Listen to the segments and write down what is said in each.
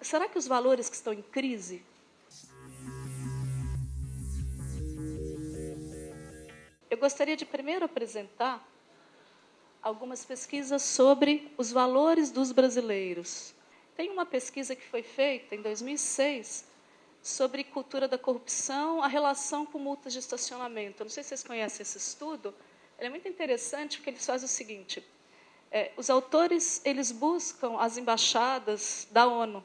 será que os valores que estão em crise? Eu gostaria de primeiro apresentar algumas pesquisas sobre os valores dos brasileiros. Tem uma pesquisa que foi feita em 2006 sobre cultura da corrupção, a relação com multas de estacionamento. Eu não sei se vocês conhecem esse estudo. Ele é muito interessante porque eles fazem o seguinte. Os autores eles buscam as embaixadas da ONU.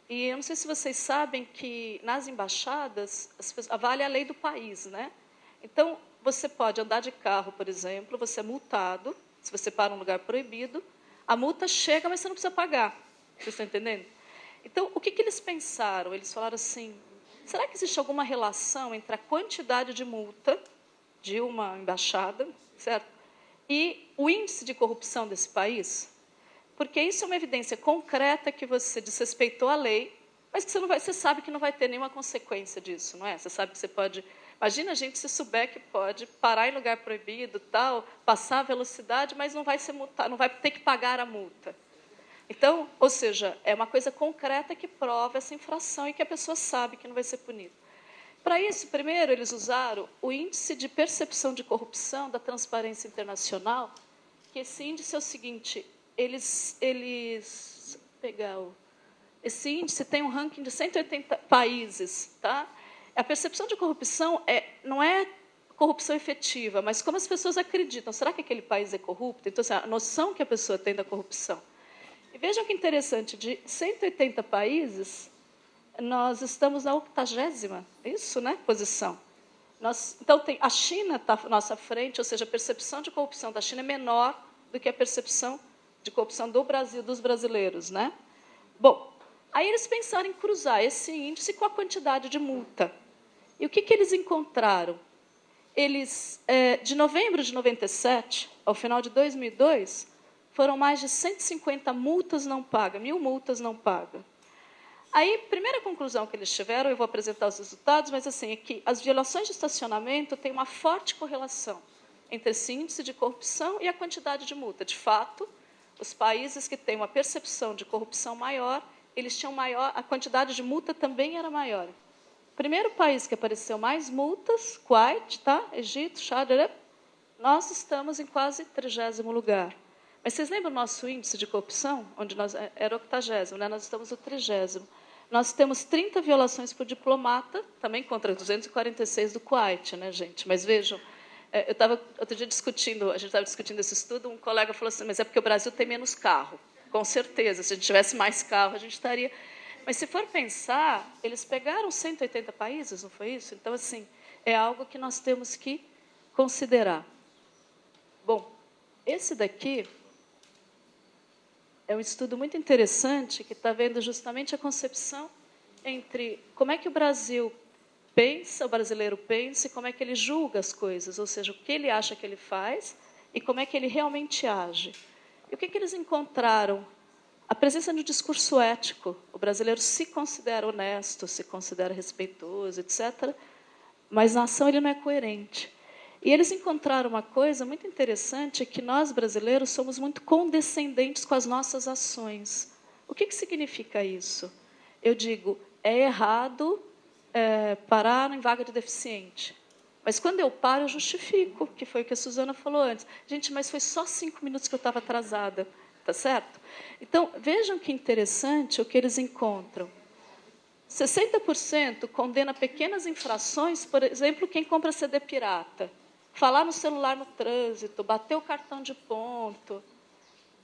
E eu não sei se vocês sabem que nas embaixadas vale a lei do país, né? Então, você pode andar de carro, por exemplo, você é multado, se você para num lugar proibido, a multa chega, mas você não precisa pagar. Vocês estão entendendo? Então, o que eles pensaram? Eles falaram assim, será que existe alguma relação entre a quantidade de multa de uma embaixada, certo? E o índice de corrupção desse país? Porque isso é uma evidência concreta que você desrespeitou a lei, mas que você sabe que não vai ter nenhuma consequência disso, não é? Você sabe que você pode... Imagina a gente se souber que pode parar em lugar proibido, tal, passar a velocidade, mas não vai ser multado, não vai ter que pagar a multa. Então, ou seja, é uma coisa concreta que prova essa infração e que a pessoa sabe que não vai ser punida. Para isso, primeiro, eles usaram o índice de percepção de corrupção da Transparência Internacional, que esse índice é o seguinte, esse índice tem um ranking de 180 países, tá? A percepção de corrupção não é corrupção efetiva, mas como as pessoas acreditam. Será que aquele país é corrupto? Então, assim, a noção que a pessoa tem da corrupção. E vejam que interessante, de 180 países, nós estamos na 80ª, isso, né, posição. Então, a China está à nossa frente, ou seja, a percepção de corrupção da China é menor do que a percepção de corrupção do Brasil, dos brasileiros, né? Bom, aí eles pensaram em cruzar esse índice com a quantidade de multa. E o que eles encontraram? Eles, de novembro de 97 ao final de 2002, foram mais de 150 multas não pagas, 1.000 multas não pagas. Aí, primeira conclusão que eles tiveram, eu vou apresentar os resultados, mas assim, é que as violações de estacionamento têm uma forte correlação entre esse índice de corrupção e a quantidade de multa. De fato, os países que têm uma percepção de corrupção maior, eles tinham maior, a quantidade de multa também era maior. O primeiro país que apareceu mais multas, Kuwait, tá? Egito, Chad, nós estamos em quase 30º lugar. Mas vocês lembram do nosso índice de corrupção? Onde nós era 80º, né? Nós estamos no 30º. Nós temos 30 violações por diplomata, também contra 246 do Kuwait, né, gente? Mas vejam, eu estava outro dia discutindo, a gente estava discutindo esse estudo, um colega falou assim, mas é porque o Brasil tem menos carro. Com certeza, se a gente tivesse mais carro, a gente estaria... Mas, se for pensar, eles pegaram 180 países, não foi isso? Então, assim, é algo que nós temos que considerar. Bom, esse daqui é um estudo muito interessante que está vendo justamente a concepção entre como é que o Brasil pensa, o brasileiro pensa, e como é que ele julga as coisas, ou seja, o que ele acha que ele faz e como é que ele realmente age. E o que eles encontraram? A presença do discurso ético. O brasileiro se considera honesto, se considera respeitoso, etc., mas na ação ele não é coerente. E eles encontraram uma coisa muito interessante, que nós, brasileiros, somos muito condescendentes com as nossas ações. O que significa isso? Eu digo, é errado parar em vaga de deficiente. Mas, quando eu paro, eu justifico, que foi o que a Suzana falou antes. Gente, mas foi só 5 minutos que eu estava atrasada. Tá certo? Então, vejam que interessante o que eles encontram. 60% condena pequenas infrações, por exemplo, quem compra CD pirata. Falar no celular no trânsito, bater o cartão de ponto.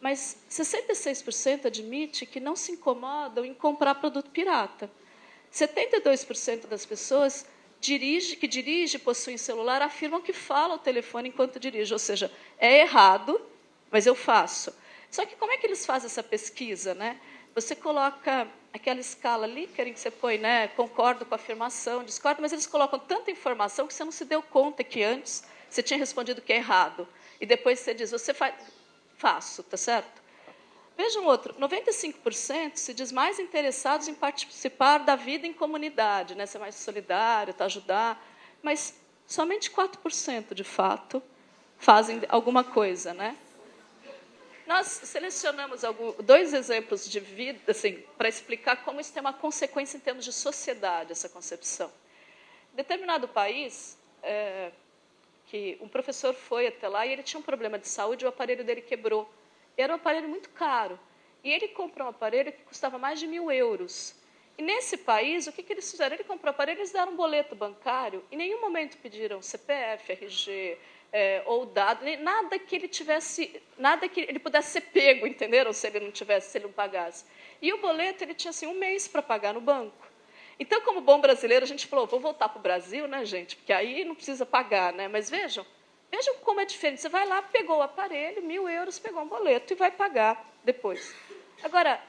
Mas 66% admite que não se incomodam em comprar produto pirata. 72% das pessoas que dirigem e possuem celular afirmam que falam ao telefone enquanto dirigem. Ou seja, é errado, mas eu faço. Só que como é que eles fazem essa pesquisa, né? Você coloca aquela escala Likert em que você põe, né, concordo com a afirmação, discordo, mas eles colocam tanta informação que você não se deu conta que antes você tinha respondido que é errado. E depois você diz, você faz, faço, tá certo? Vejam outro, 95% se diz mais interessados em participar da vida em comunidade, né? Ser mais solidário, tá, ajudar, mas somente 4%, de fato, fazem alguma coisa, né? Nós selecionamos dois exemplos de vida, assim, para explicar como isso tem uma consequência em termos de sociedade, essa concepção. Em determinado país, que um professor foi até lá e ele tinha um problema de saúde, o aparelho dele quebrou. Era um aparelho muito caro. E ele comprou um aparelho que custava mais de 1.000 euros. E nesse país, o que eles fizeram? Ele comprou o aparelho, eles deram um boleto bancário, em nenhum momento pediram CPF, RG, ou dado, nada que ele tivesse, nada que ele pudesse ser pego, entenderam? Se ele não pagasse. E o boleto, ele tinha assim, 1 mês para pagar no banco. Então, como bom brasileiro, a gente falou, vou voltar para o Brasil, né, gente? Porque aí não precisa pagar, né? Mas vejam como é diferente. Você vai lá, pegou o aparelho, 1.000 euros, pegou um boleto e vai pagar depois. Agora,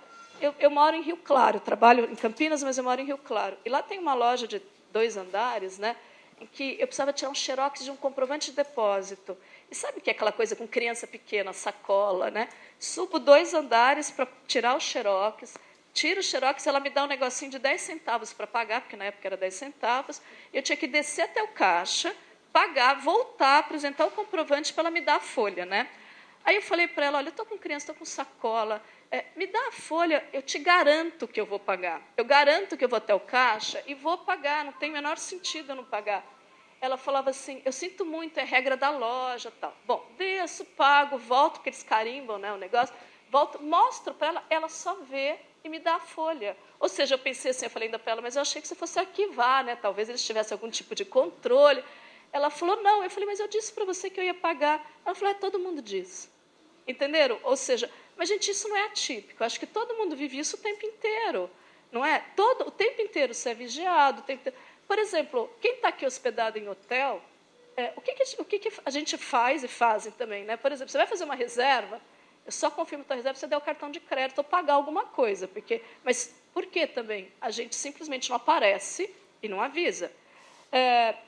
eu moro em Rio Claro, trabalho em Campinas, mas eu moro em Rio Claro. E lá tem uma loja de 2 andares, né, em que eu precisava tirar um xerox de um comprovante de depósito. E sabe que é aquela coisa com criança pequena, sacola, né? Subo 2 andares para tirar o xerox, tiro o xerox, ela me dá um negocinho de 10 centavos para pagar, porque na época era 10 centavos, eu tinha que descer até o caixa, pagar, voltar, apresentar o comprovante para ela me dar a folha, né? Aí eu falei para ela, olha, eu estou com criança, estou com sacola, me dá a folha, eu te garanto que eu vou pagar. Eu garanto que eu vou até o caixa e vou pagar, não tem o menor sentido eu não pagar. Ela falava assim, eu sinto muito, é regra da loja, tal. Bom, desço, pago, volto, porque eles carimbam, né, o negócio, volto, mostro para ela, ela só vê e me dá a folha. Ou seja, eu pensei assim, eu falei ainda para ela, mas eu achei que você fosse arquivar, né? Talvez eles tivessem algum tipo de controle. Ela falou, não. Eu falei, mas eu disse para você que eu ia pagar. Ela falou, todo mundo diz. Entenderam? Ou seja, mas, gente, isso não é atípico. Eu acho que todo mundo vive isso o tempo inteiro. Não é? O tempo inteiro você é vigiado. Por exemplo, quem está aqui hospedado em hotel, o que a gente faz e fazem também? Né? Por exemplo, você vai fazer uma reserva, eu só confirmo a tua reserva se você der o cartão de crédito ou pagar alguma coisa. Mas por que também? A gente simplesmente não aparece e não avisa.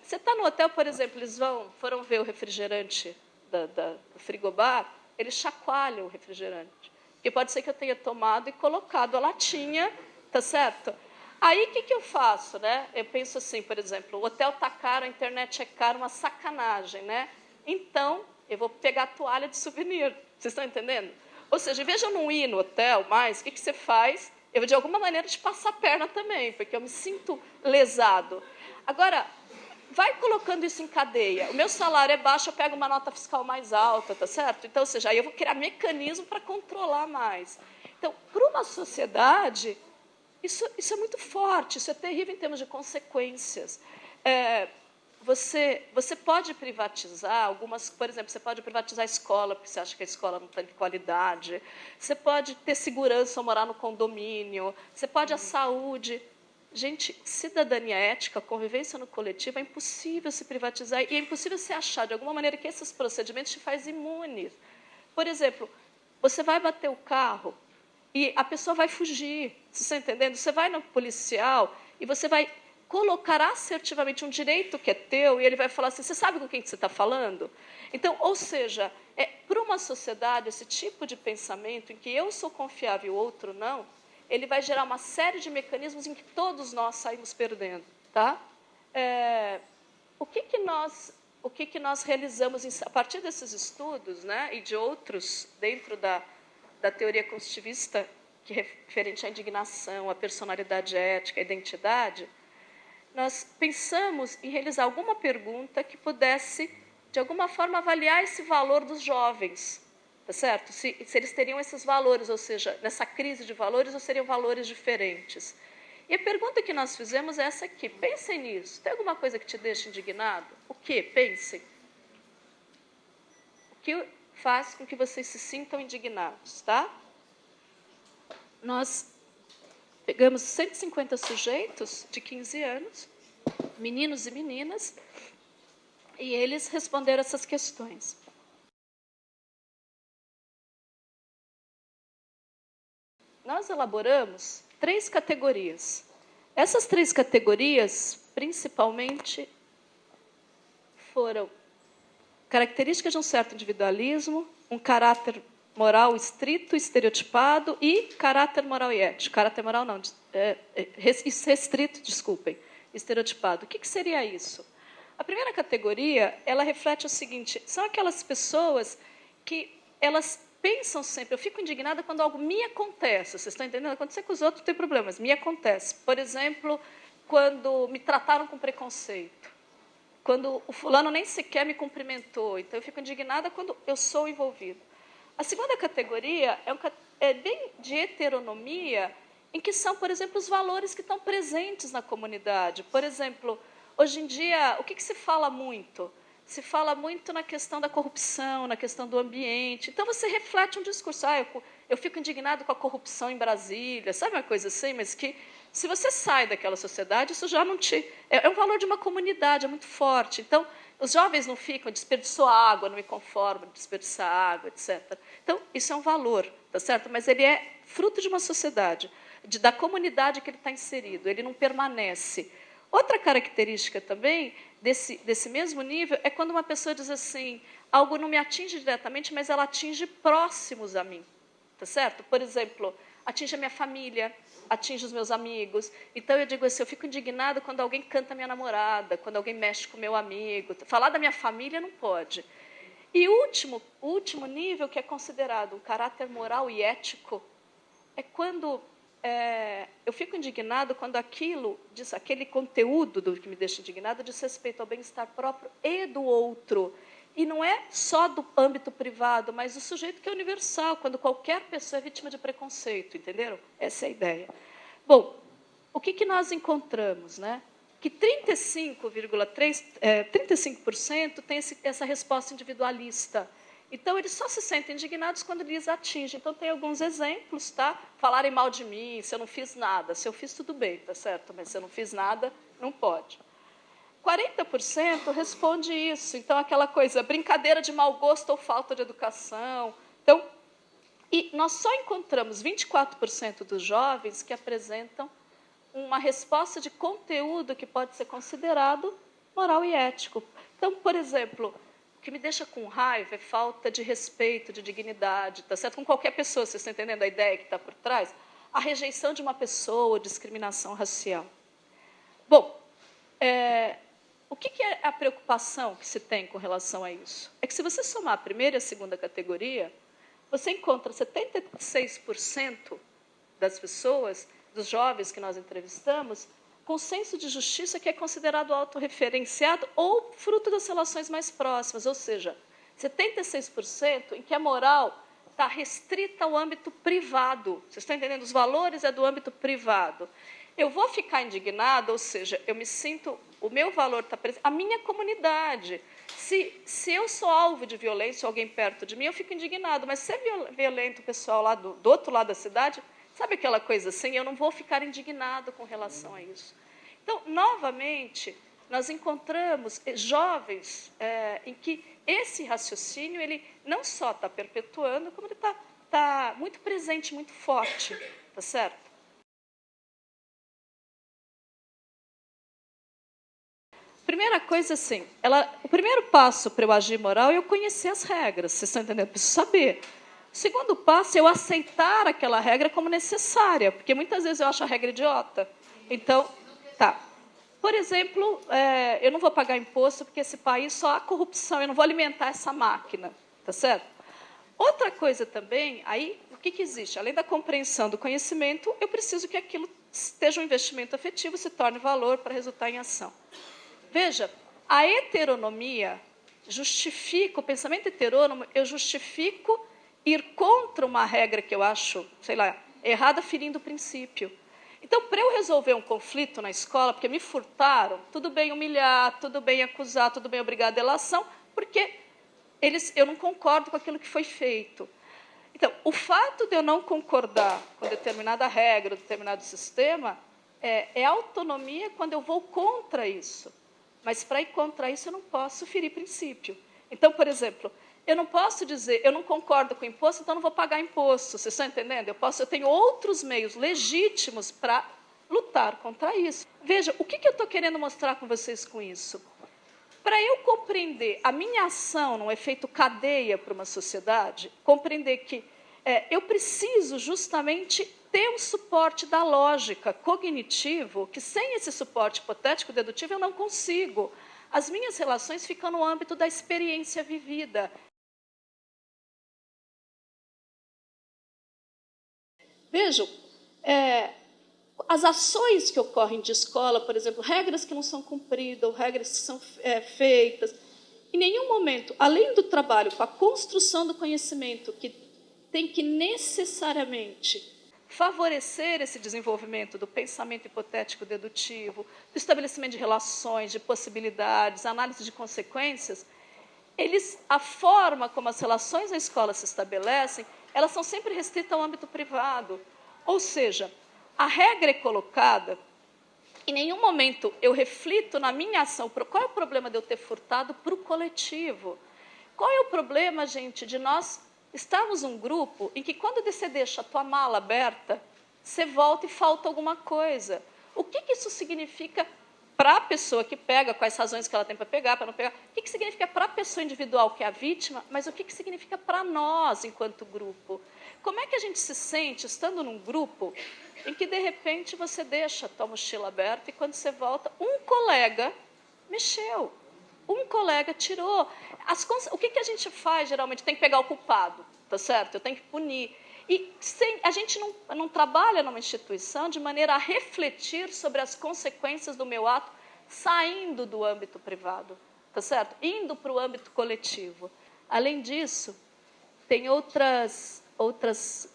Você está no hotel, por exemplo, eles foram ver o refrigerante do frigobar, eles chacoalham o refrigerante. Porque pode ser que eu tenha tomado e colocado a latinha, tá certo? Aí, o que eu faço? Né? Eu penso assim, por exemplo, o hotel está caro, a internet é cara, uma sacanagem. Né? Então, eu vou pegar a toalha de souvenir. Vocês estão entendendo? Ou seja, em vez de eu não ir no hotel mais, o que você faz? Eu, de alguma maneira, te passar a perna também, porque eu me sinto lesado. Agora, vai colocando isso em cadeia. O meu salário é baixo, eu pego uma nota fiscal mais alta, tá certo? Então, ou seja, aí eu vou criar mecanismo para controlar mais. Então, para uma sociedade, isso é muito forte, isso é terrível em termos de consequências. Você pode privatizar algumas, por exemplo, você pode privatizar a escola, porque você acha que a escola não tem qualidade. Você pode ter segurança ou morar no condomínio. Você pode a saúde. Gente, cidadania ética, convivência no coletivo, é impossível se privatizar e é impossível se achar, de alguma maneira, que esses procedimentos te fazem imune. Por exemplo, você vai bater o carro e a pessoa vai fugir, você está entendendo? Você vai no policial e você vai colocar assertivamente um direito que é teu e ele vai falar assim, você sabe com quem você está falando? Então, ou seja, para uma sociedade, esse tipo de pensamento em que eu sou confiável e o outro não, ele vai gerar uma série de mecanismos em que todos nós saímos perdendo. Tá? O que nós realizamos a partir desses estudos, né, e de outros dentro da teoria construtivista, que é referente à indignação, à personalidade ética, à identidade, nós pensamos em realizar alguma pergunta que pudesse, de alguma forma, avaliar esse valor dos jovens. Tá certo? Se eles teriam esses valores, ou seja, nessa crise de valores, ou seriam valores diferentes. E a pergunta que nós fizemos é essa aqui. Pensem nisso. Tem alguma coisa que te deixa indignado? O quê? Pensem. O que faz com que vocês se sintam indignados? Tá? Nós pegamos 150 sujeitos de 15 anos, meninos e meninas, e eles responderam essas questões. Nós elaboramos 3 categorias. Essas 3 categorias, principalmente, foram características de um certo individualismo, um caráter moral estrito, estereotipado e caráter moral e ético. Caráter moral não, restrito, desculpem, estereotipado. O que seria isso? A primeira categoria, ela reflete o seguinte, são aquelas pessoas que elas pensam sempre, eu fico indignada quando algo me acontece, vocês estão entendendo? Acontecer com os outros não tem problema, mas me acontece. Por exemplo, quando me trataram com preconceito, quando o fulano nem sequer me cumprimentou, então eu fico indignada quando eu sou envolvida. A segunda categoria é bem de heteronomia, em que são, por exemplo, os valores que estão presentes na comunidade. Por exemplo, hoje em dia, o que se fala muito? Se fala muito na questão da corrupção, na questão do ambiente. Então, você reflete um discurso. Eu fico indignado com a corrupção em Brasília, sabe uma coisa assim? Mas que, se você sai daquela sociedade, isso já não te... É um valor de uma comunidade, é muito forte. Então, os jovens não ficam, desperdiçou água, não me conformo de desperdiçar água, etc. Então, isso é um valor, tá certo? Mas ele é fruto de uma sociedade, da comunidade que ele está inserido, ele não permanece. Outra característica também desse mesmo nível é quando uma pessoa diz assim, algo não me atinge diretamente, mas ela atinge próximos a mim, tá certo? Por exemplo, atinge a minha família, atinge os meus amigos. Então, eu digo assim, eu fico indignada quando alguém canta minha namorada, quando alguém mexe com meu amigo. Falar da minha família não pode. E o último nível, que é considerado um caráter moral e ético, é quando eu fico indignado quando aquele conteúdo do que me deixa indignado diz respeito ao bem-estar próprio e do outro. E não é só do âmbito privado, mas do sujeito que é universal, quando qualquer pessoa é vítima de preconceito, entenderam? Essa é a ideia. Bom, o que nós encontramos, né? Que 35% tem essa resposta individualista. Então, eles só se sentem indignados quando lhes atinge. Então, tem alguns exemplos, tá? Falarem mal de mim, se eu não fiz nada. Se eu fiz, tudo bem, tá certo? Mas se eu não fiz nada, não pode. 40% responde isso. Então, aquela coisa, brincadeira de mau gosto ou falta de educação. Então, e nós só encontramos 24% dos jovens que apresentam uma resposta de conteúdo que pode ser considerado moral e ético. Então, por exemplo, o que me deixa com raiva é falta de respeito, de dignidade, tá certo? Com qualquer pessoa, vocês estão entendendo a ideia que está por trás? A rejeição de uma pessoa, discriminação racial. Bom, o que é a preocupação que se tem com relação a isso? É que, se você somar a primeira e a segunda categoria, você encontra 76% das pessoas, dos jovens que nós entrevistamos, com senso de justiça que é considerado autorreferenciado ou fruto das relações mais próximas, ou seja, 76% em que a moral está restrita ao âmbito privado. Vocês estão entendendo? Os valores é do âmbito privado. Eu vou ficar indignada, ou seja, eu me sinto, o meu valor está presente, a minha comunidade. Se eu sou alvo de violência, alguém perto de mim, eu fico indignado, mas se é violento o pessoal lá do outro lado da cidade, sabe aquela coisa assim? Eu não vou ficar indignado com relação a isso. Então, novamente, nós encontramos jovens em que esse raciocínio ele não só está perpetuando, como ele está muito presente, muito forte, tá certo? Primeira coisa, assim, o primeiro passo para eu agir moral é eu conhecer as regras, vocês estão entendendo? Eu preciso saber. O segundo passo é eu aceitar aquela regra como necessária, porque muitas vezes eu acho a regra idiota. Então, tá. Por exemplo, eu não vou pagar imposto porque esse país só há corrupção, eu não vou alimentar essa máquina, tá certo? Outra coisa também, aí, o que existe? Além da compreensão do conhecimento, eu preciso que aquilo esteja um investimento afetivo, se torne valor para resultar em ação. Veja, a heteronomia justifica, o pensamento heterônomo, eu justifico ir contra uma regra que eu acho, sei lá, errada, ferindo o princípio. Então, para eu resolver um conflito na escola, porque me furtaram, tudo bem humilhar, tudo bem acusar, tudo bem obrigar a delação, porque eu não concordo com aquilo que foi feito. Então, o fato de eu não concordar com determinada regra, determinado sistema, é autonomia quando eu vou contra isso. Mas, para ir contra isso, eu não posso ferir princípio. Então, por exemplo, eu não posso dizer, eu não concordo com o imposto, então não vou pagar imposto. Vocês estão entendendo? Eu tenho outros meios legítimos para lutar contra isso. Veja, o que eu estou querendo mostrar com vocês com isso? Para eu compreender a minha ação num efeito cadeia para uma sociedade, compreender que eu preciso justamente ter um suporte da lógica cognitivo, que sem esse suporte hipotético dedutivo eu não consigo. As minhas relações ficam no âmbito da experiência vivida. Vejam, as ações que ocorrem de escola, por exemplo, regras que não são cumpridas, ou regras que são feitas, em nenhum momento, além do trabalho com a construção do conhecimento, que tem que necessariamente favorecer esse desenvolvimento do pensamento hipotético dedutivo, do estabelecimento de relações, de possibilidades, análise de consequências, a forma como as relações na escola se estabelecem, elas são sempre restritas ao âmbito privado. Ou seja, a regra é colocada, em nenhum momento eu reflito na minha ação, qual é o problema de eu ter furtado para o coletivo? Qual é o problema, gente, de nós estarmos um grupo em que quando você deixa a tua mala aberta, você volta e falta alguma coisa? O que isso significa para a pessoa que pega, quais razões que ela tem para pegar, para não pegar? O que significa para a pessoa individual, que é a vítima, mas o que significa para nós, enquanto grupo? Como é que a gente se sente estando num grupo em que, de repente, você deixa a tua mochila aberta e, quando você volta, um colega mexeu, um colega tirou. O que a gente faz, geralmente? Tem que pegar o culpado, tá certo? Eu tenho que punir. E a gente não trabalha numa instituição de maneira a refletir sobre as consequências do meu ato saindo do âmbito privado, tá certo? Indo para o âmbito coletivo. Além disso, tem outras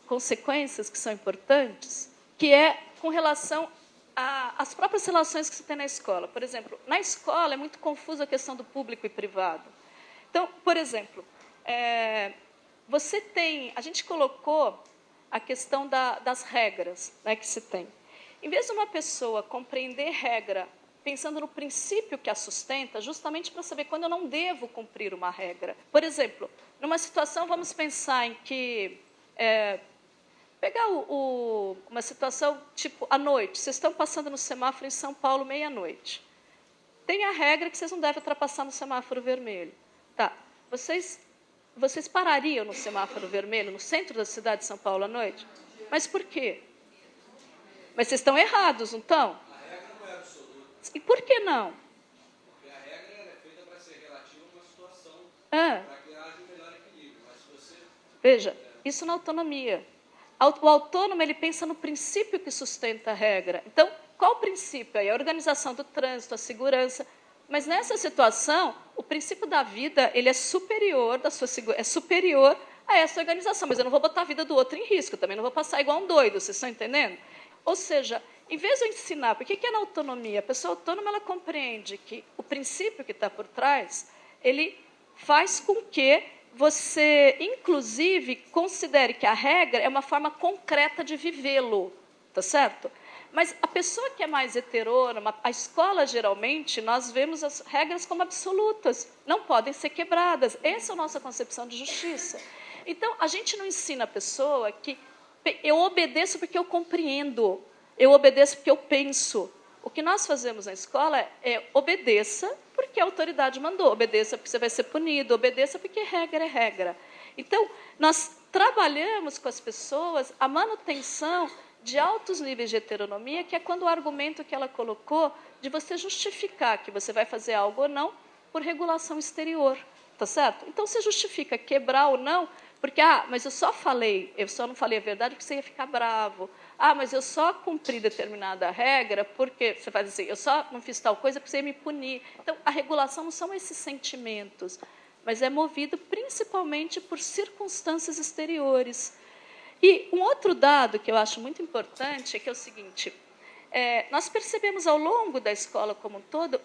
consequências que são importantes, que é com relação às próprias relações que se tem na escola. Por exemplo, na escola é muito confusa a questão do público e privado. Então, por exemplo, a gente colocou a questão das regras, né, que se tem. Em vez de uma pessoa compreender regra pensando no princípio que a sustenta, justamente para saber quando eu não devo cumprir uma regra. Por exemplo, numa situação, vamos pensar em que... pegar uma situação, tipo, à noite. Vocês estão passando no semáforo em São Paulo, meia-noite. Tem a regra que vocês não devem ultrapassar no semáforo vermelho. Tá. Vocês parariam no semáforo vermelho, no centro da cidade de São Paulo, à noite? Mas por quê? Mas vocês estão errados, não estão? A regra não é absoluta. E por que não? Porque a regra é feita para ser relativa a uma situação, para que haja um melhor equilíbrio. Mas se você... Veja, isso na autonomia. O autônomo, ele pensa no princípio que sustenta a regra. Então, qual o princípio? Aí a organização do trânsito, a segurança. Mas nessa situação, o princípio da vida, ele é superior a essa organização. Mas eu não vou botar a vida do outro em risco, também não vou passar igual um doido, vocês estão entendendo? Ou seja, em vez de eu ensinar, porque que é na autonomia? A pessoa autônoma, ela compreende que o princípio que está por trás, ele faz com que você, inclusive, considere que a regra é uma forma concreta de vivê-lo, tá certo? Mas a pessoa que é mais heterônoma, a escola, geralmente, nós vemos as regras como absolutas, não podem ser quebradas. Essa é a nossa concepção de justiça. Então, a gente não ensina a pessoa que eu obedeço porque eu compreendo, eu obedeço porque eu penso. O que nós fazemos na escola é obedeça porque a autoridade mandou, obedeça porque você vai ser punido, obedeça porque regra é regra. Então, nós trabalhamos com as pessoas a manutenção de altos níveis de heteronomia, que é quando o argumento que ela colocou de você justificar que você vai fazer algo ou não por regulação exterior, tá certo? Então, você justifica quebrar ou não, porque, mas eu só não falei a verdade porque você ia ficar bravo. Mas eu só cumpri determinada regra porque, você vai dizer, eu só não fiz tal coisa porque você ia me punir. Então, a regulação não são esses sentimentos, mas é movido principalmente por circunstâncias exteriores. E um outro dado que eu acho muito importante é que é o seguinte, nós percebemos ao longo da escola como um todo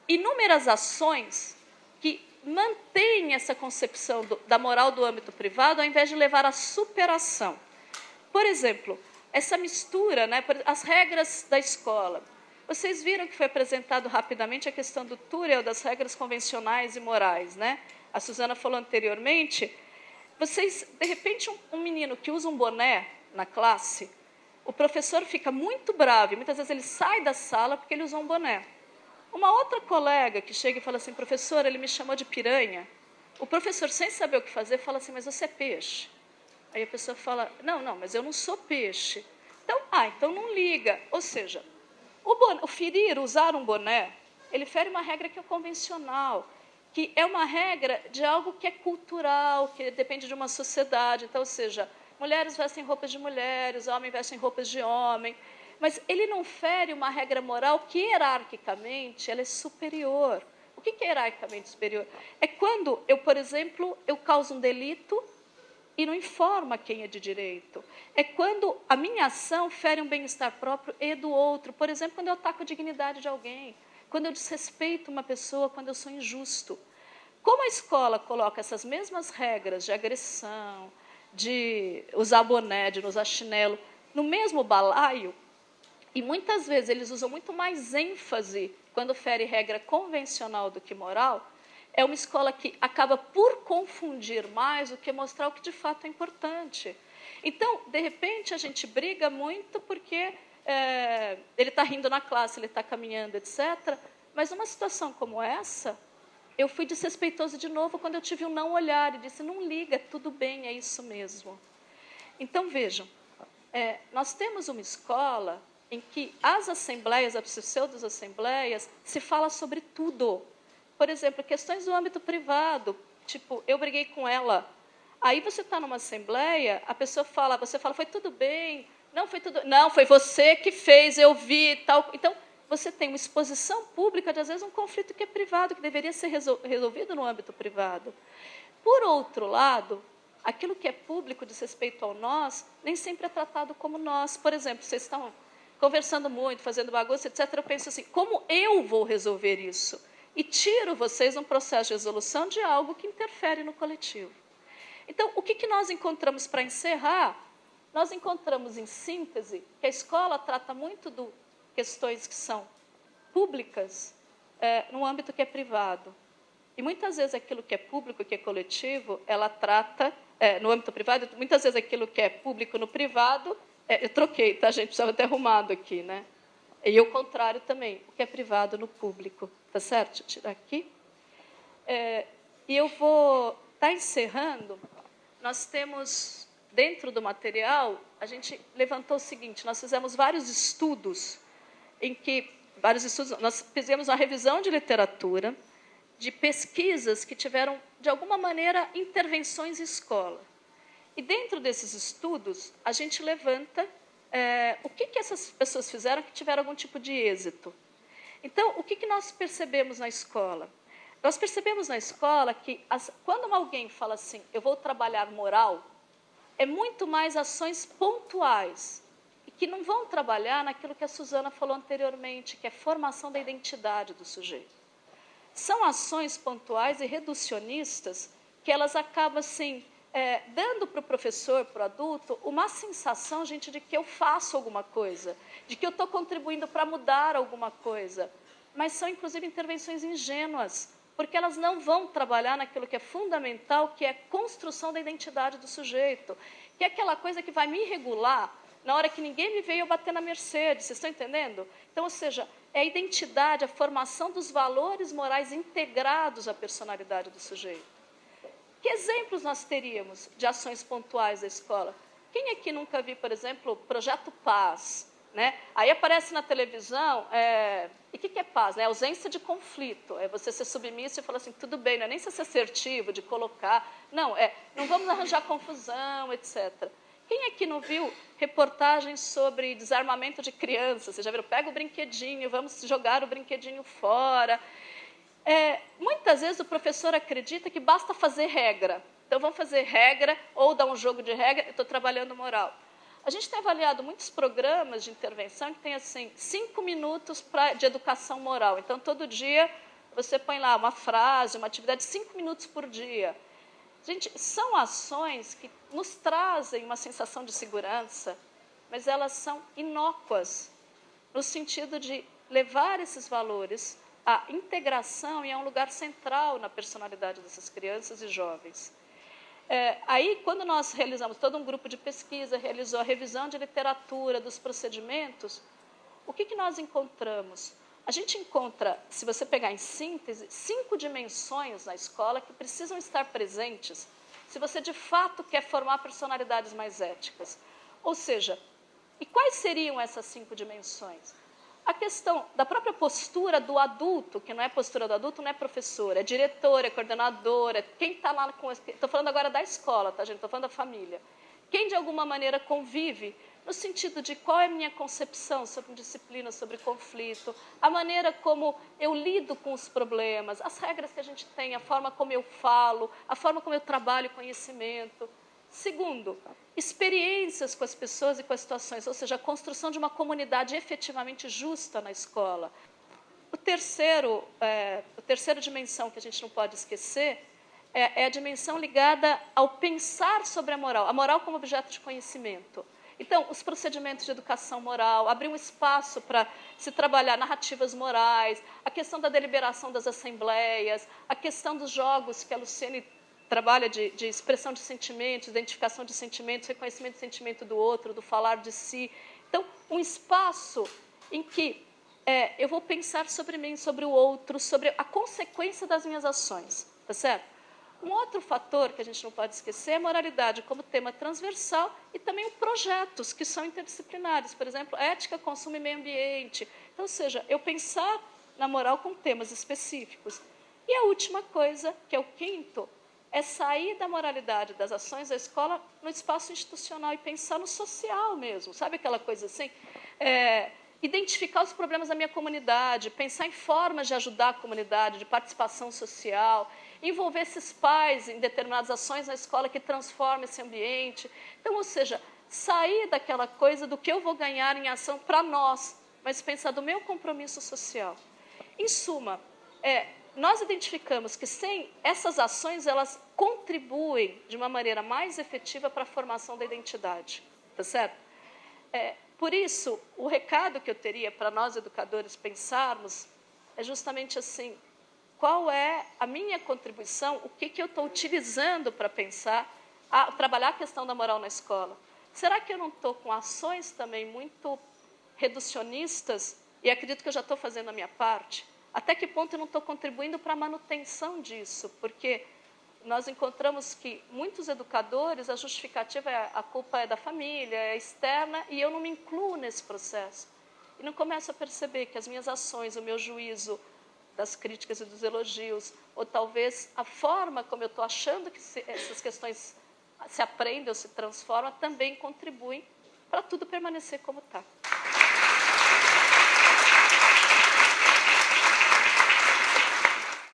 inúmeras ações que mantêm essa concepção da moral do âmbito privado ao invés de levar à superação. Por exemplo, essa mistura, né, as regras da escola. Vocês viram que foi apresentado rapidamente a questão do Thurel, das regras convencionais e morais, né? A Suzana falou anteriormente. Vocês, de repente, um menino que usa um boné na classe, o professor fica muito bravo, e muitas vezes ele sai da sala porque ele usou um boné. Uma outra colega que chega e fala assim, professor, ele me chamou de piranha. O professor, sem saber o que fazer, fala assim, mas você é peixe. Aí a pessoa fala, não, mas eu não sou peixe. Então não liga. Ou seja, usar um boné, ele fere uma regra que é convencional, que é uma regra de algo que é cultural, que depende de uma sociedade. Então, ou seja, mulheres vestem roupas de mulheres, homens vestem roupas de homem, mas ele não fere uma regra moral que, hierarquicamente, ela é superior. O que é hierarquicamente superior? É quando eu, por exemplo, eu causo um delito e não informa quem é de direito. É quando a minha ação fere um bem-estar próprio e do outro. Por exemplo, quando eu ataco a dignidade de alguém, quando eu desrespeito uma pessoa, quando eu sou injusto. Como a escola coloca essas mesmas regras de agressão, de usar boné, de não usar chinelo, no mesmo balaio, e muitas vezes eles usam muito mais ênfase quando fere regra convencional do que moral, é uma escola que acaba por confundir mais do que mostrar o que de fato é importante. Então, de repente, a gente briga muito porque ele está rindo na classe, ele está caminhando, etc. Mas numa situação como essa, eu fui desrespeitosa de novo quando eu tive um não olhar e disse, não liga, tudo bem, é isso mesmo. Então, vejam, nós temos uma escola em que as assembleias, as pseudo-assembleias, se fala sobre tudo. Por exemplo, questões do âmbito privado, tipo, eu briguei com ela. Aí você está numa assembleia, a pessoa fala, você fala, foi tudo bem, não foi tudo, não, foi você que fez, eu vi, tal. Então, você tem uma exposição pública de, às vezes, um conflito que é privado, que deveria ser resolvido no âmbito privado. Por outro lado, aquilo que é público, diz respeito ao nós, nem sempre é tratado como nós. Por exemplo, vocês estão conversando muito, fazendo bagunça, etc. Eu penso assim, como eu vou resolver isso? E tiro vocês um processo de resolução de algo que interfere no coletivo. Então, o que nós encontramos para encerrar? Nós encontramos, em síntese, que a escola trata muito de questões que são públicas no âmbito que é privado. E muitas vezes aquilo que é público, que é coletivo, ela trata, no âmbito privado, muitas vezes aquilo que é público no privado, eu troquei, tá, gente? Precisava ter arrumado aqui, né? E o contrário também, o que é privado no público. Tá certo? Deixa eu tirar aqui. E eu vou estar encerrando. Nós temos, dentro do material, a gente levantou o seguinte, nós fizemos vários estudos, nós fizemos uma revisão de literatura, de pesquisas que tiveram, de alguma maneira, intervenções em escola. E dentro desses estudos, a gente levanta o que essas pessoas fizeram que tiveram algum tipo de êxito. Então, o que nós percebemos na escola? Nós percebemos na escola que, quando alguém fala assim, eu vou trabalhar moral, é muito mais ações pontuais, e que não vão trabalhar naquilo que a Suzana falou anteriormente, que é formação da identidade do sujeito. São ações pontuais e reducionistas que elas acabam, assim, dando para o professor, para o adulto, uma sensação, gente, de que eu faço alguma coisa, de que eu estou contribuindo para mudar alguma coisa. Mas são, inclusive, intervenções ingênuas, porque elas não vão trabalhar naquilo que é fundamental, que é a construção da identidade do sujeito, que é aquela coisa que vai me regular na hora que ninguém me veio eu bater na Mercedes, vocês estão entendendo? Então, ou seja, é a identidade, a formação dos valores morais integrados à personalidade do sujeito. Que exemplos nós teríamos de ações pontuais da escola? Quem aqui nunca viu, por exemplo, Projeto Paz? Né? Aí aparece na televisão, e o que é paz? Né? Ausência de conflito, é você ser submisso e falar assim, tudo bem, não é nem ser assertivo, de colocar, não vamos arranjar confusão, etc. Quem aqui não viu reportagens sobre desarmamento de crianças? Vocês já viram? Pega o brinquedinho, vamos jogar o brinquedinho fora. Muitas vezes o professor acredita que basta fazer regra. Então, vamos fazer regra ou dar um jogo de regra, eu estou trabalhando moral. A gente tem avaliado muitos programas de intervenção que tem, assim, 5 minutos de educação moral. Então, todo dia, você põe lá uma frase, uma atividade, 5 minutos por dia. Gente, são ações que nos trazem uma sensação de segurança, mas elas são inócuas, no sentido de levar esses valores à integração e a um lugar central na personalidade dessas crianças e jovens. Aí, quando nós realizamos todo um grupo de pesquisa, realizou a revisão de literatura, dos procedimentos, o que nós encontramos? A gente encontra, se você pegar em síntese, 5 dimensões na escola que precisam estar presentes se você, de fato, quer formar personalidades mais éticas. Ou seja, e quais seriam essas 5 dimensões? A questão da própria postura do adulto, que não é postura do adulto, não é professor, é diretor, é coordenador, é quem está lá com... Estou falando agora da escola, tá, gente? Estou falando da família. quem de alguma maneira convive, no sentido de qual é a minha concepção sobre disciplina, sobre conflito, a maneira como eu lido com os problemas, as regras que a gente tem, a forma como eu falo, a forma como eu trabalho conhecimento. Segundo, experiências com as pessoas e com as situações, ou seja, a construção de uma comunidade efetivamente justa na escola. A terceira dimensão que a gente não pode esquecer é a dimensão ligada ao pensar sobre a moral como objeto de conhecimento. Então, os procedimentos de educação moral, abrir um espaço para se trabalhar narrativas morais, a questão da deliberação das assembleias, a questão dos jogos que a Luciene trabalha de expressão de sentimentos, identificação de sentimentos, reconhecimento do sentimento do outro, do falar de si. Então, um espaço em que eu vou pensar sobre mim, sobre o outro, sobre a consequência das minhas ações, tá certo? Um outro fator que a gente não pode esquecer é a moralidade como tema transversal e também os projetos que são interdisciplinares, por exemplo, ética, consumo e meio ambiente. Então, ou seja, eu pensar na moral com temas específicos. E a última coisa, que é o quinto, é sair da moralidade das ações da escola no espaço institucional e pensar no social mesmo, sabe aquela coisa assim? Identificar os problemas da minha comunidade, pensar em formas de ajudar a comunidade, de participação social, envolver esses pais em determinadas ações na escola que transformam esse ambiente. Então, ou seja, sair daquela coisa do que eu vou ganhar em ação para nós, mas pensar do meu compromisso social. Em suma, nós identificamos que sem essas ações, elas contribuem de uma maneira mais efetiva para a formação da identidade, tá certo? Por isso, o recado que eu teria para nós educadores pensarmos é justamente assim, qual é a minha contribuição, o que eu estou utilizando para pensar, trabalhar a questão da moral na escola? Será que eu não estou com ações também muito reducionistas e acredito que eu já estou fazendo a minha parte? Até que ponto eu não estou contribuindo para a manutenção disso? Porque nós encontramos que muitos educadores, a justificativa a culpa é da família, é externa, e eu não me incluo nesse processo. E não começo a perceber que as minhas ações, o meu juízo das críticas e dos elogios, ou talvez a forma como eu estou achando que essas questões se aprendem ou se transformam, também contribuem para tudo permanecer como está.